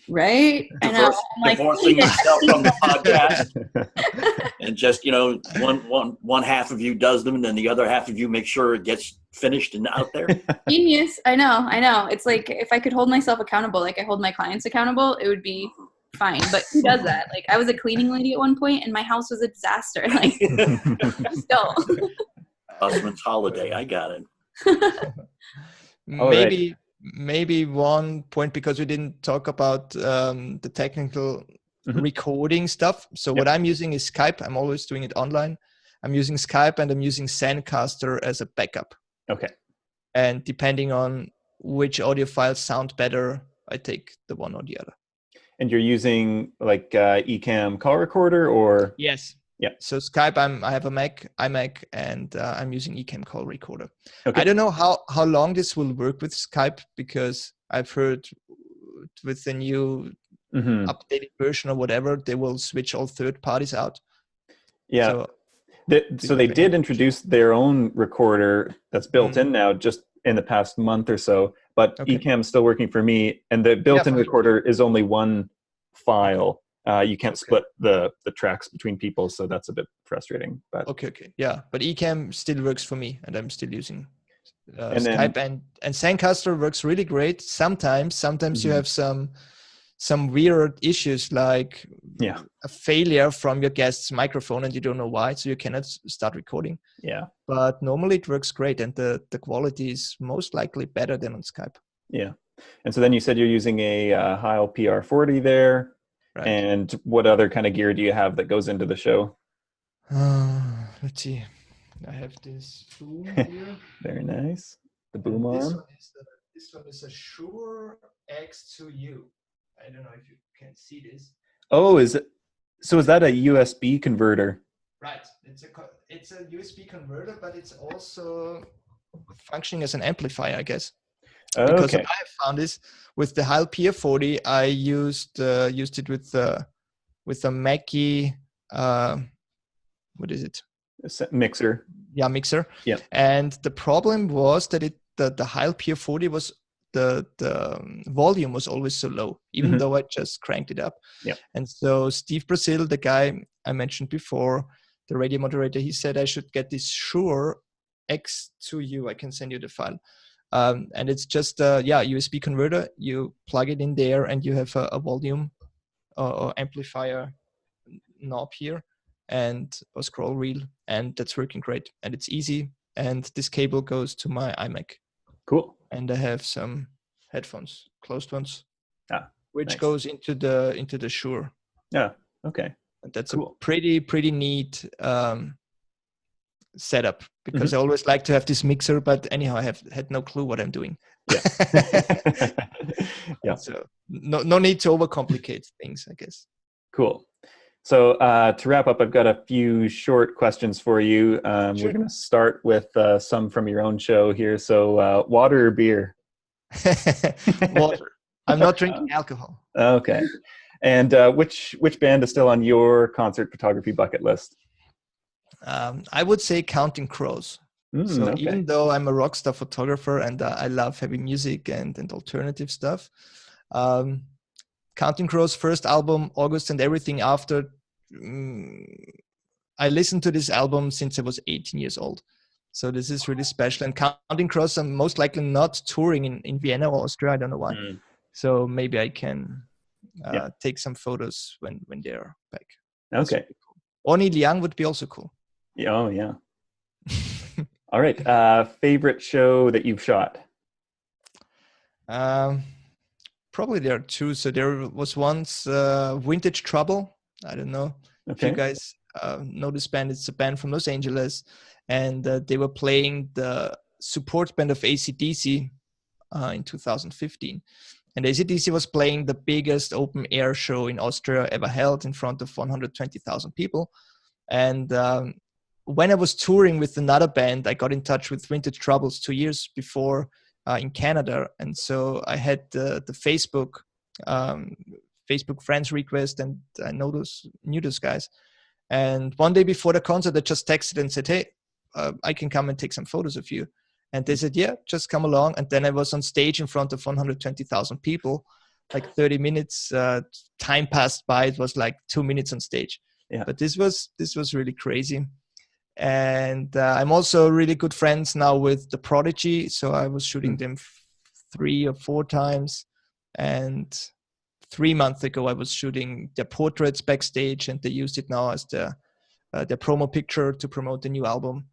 Right? I know. I'm like, Divorcing yourself from the podcast, and just one half of you does them, and then the other half of you make sure it gets finished and out there. genius. I know. It's like if I could hold myself accountable, like I hold my clients accountable, it would be fine. But who does that? Like I was a cleaning lady at one point, and my house was a disaster. Like just don't. Husband's holiday. I got it. Maybe one point, because we didn't talk about the technical recording stuff. So what I'm using is Skype. I'm always doing it online. I'm using Skype and I'm using Zencaster as a backup. Okay. And depending on which audio files sound better, I take the one or the other. And you're using like Ecamm call recorder or? Yes. Yeah. So Skype, I have a iMac, and I'm using Ecamm call recorder. Okay. I don't know how long this will work with Skype, because I've heard with the new updated version or whatever, they will switch all third parties out. Yeah. So they did introduce their own recorder that's built in now, just in the past month or so. But Ecamm's still working for me, and the built-in recorder is only one file. You can't split the tracks between people, so that's a bit frustrating. But yeah, but Ecamm still works for me, and I'm still using and Skype, and Zencaster works really great. Sometimes you have some weird issues, like a failure from your guest's microphone, and you don't know why, so you cannot start recording. Yeah, but normally it works great, and the quality is most likely better than on Skype. Yeah, and so then you said you're using a Heil PR40 there. Right. And what other kind of gear do you have that goes into the show? Let's see. I have this boom here. Very nice. The boom arm. This one is a Shure X2U. I don't know if you can see this. Oh, is that a USB converter? Right. It's a USB converter, but it's also functioning as an amplifier, I guess. Because what I have found is with the Heil PR40, I used it with a Mackie, what is it? Mixer. Yeah, mixer. Yeah. And the problem was that the Heil PR40 was the volume was always so low, even though I just cranked it up. Yeah. And so Steve Brazil, the guy I mentioned before, the radio moderator, he said I should get this Shure X2U. I can send you the file. And it's just a USB converter. You plug it in there, and you have a volume or amplifier knob here, and a scroll wheel, and that's working great. And it's easy. And this cable goes to my iMac. Cool. And I have some headphones, closed ones, which nice. Goes into the Shure. Yeah. Okay. And that's cool. A pretty neat setup, because I always like to have this mixer, but anyhow, I had no clue what I'm doing. Yeah. Yeah. So no need to overcomplicate things, I guess. Cool. So to wrap up, I've got a few short questions for you. Sure. We're going to start with some from your own show here. So water or beer? Water. I'm not drinking alcohol. Okay. And which band is still on your concert photography bucket list? I would say Counting Crows. Even though I'm a Rockstar photographer and I love heavy music and alternative stuff, Counting Crows' first album, August and Everything After, I listened to this album since I was 18 years old. So this is really special. And Counting Crows are most likely not touring in Vienna or Austria. I don't know why. So maybe I can take some photos when they're back. Okay. Cool. Oni Liang would be also cool. Oh, yeah. All right. Favorite show that you've shot? Probably there are two. So there was once Vintage Trouble. I don't know if you guys know this band. It's a band from Los Angeles. And they were playing the support band of AC/DC in 2015. And AC/DC was playing the biggest open air show in Austria ever held in front of 120,000 people. And when I was touring with another band, I got in touch with Vintage Troubles 2 years before in Canada. And so I had the Facebook friends request, and I knew those guys. And one day before the concert, I just texted and said, hey, I can come and take some photos of you. And they said, yeah, just come along. And then I was on stage in front of 120,000 people like 30 minutes. Time passed by. It was like 2 minutes on stage. Yeah. But this was really crazy. And I'm also really good friends now with the Prodigy. So I was shooting them 3 or 4 times. And 3 months ago, I was shooting their portraits backstage, and they used it now as their promo picture to promote the new album.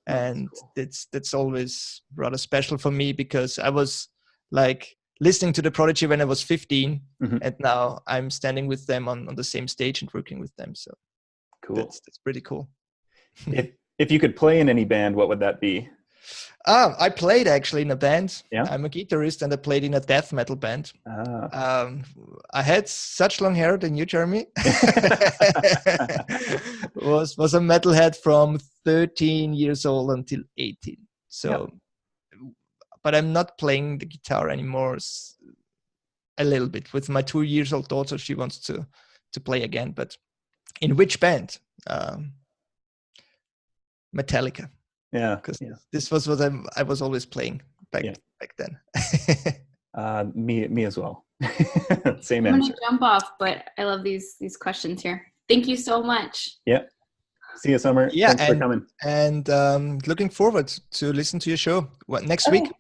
And that's always rather special for me, because I was like listening to the Prodigy when I was 15, and now I'm standing with them on the same stage and working with them. So cool. That's pretty cool. If you could play in any band, what would that be? I played actually in a band. Yeah. I'm a guitarist, and I played in a death metal band. I had such long hair than you, Jeremy. was a metalhead from 13 years old until 18. So, but I'm not playing the guitar anymore. A little bit with my 2-year-old daughter. She wants to play again. But in which band? Metallica. Yeah, because this was what I was always playing back then. Me as well. Same I'm answer. gonna jump off, but I love these questions here. Thank you so much. Yeah. See you, Summer. Yeah, thanks for coming. And looking forward to listen to your show. What, next week?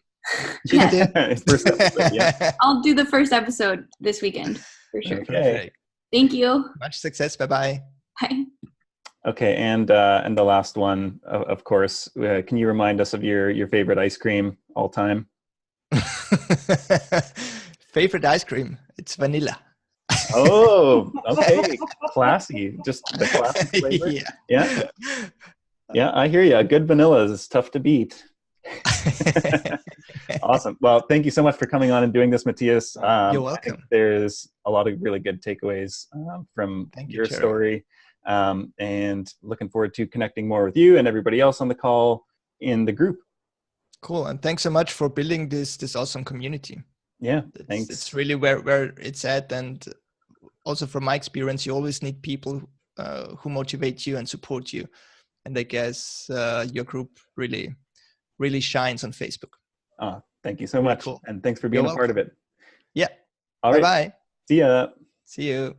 Yeah. First episode, yeah. I'll do the first episode this weekend for sure. Okay. Perfect. Thank you. Much success. Bye-bye. Bye. Okay, and the last one, of course. Can you remind us of your favorite ice cream all time? Favorite ice cream? It's vanilla. Oh, okay, classy. Just the classic flavor. Yeah. I hear you. A good vanilla is tough to beat. Awesome. Well, thank you so much for coming on and doing this, Matthias. You're welcome. There's a lot of really good takeaways from your story. And looking forward to connecting more with you and everybody else on the call in the group. Cool. And thanks so much for building this awesome community. Yeah, thanks. It's really where it's at. And also from my experience, you always need people who motivate you and support you. And I guess your group really shines on Facebook. Oh, thank you so much. Cool. And thanks for being a part of it. Yeah. All right. Bye-bye. See ya. See you.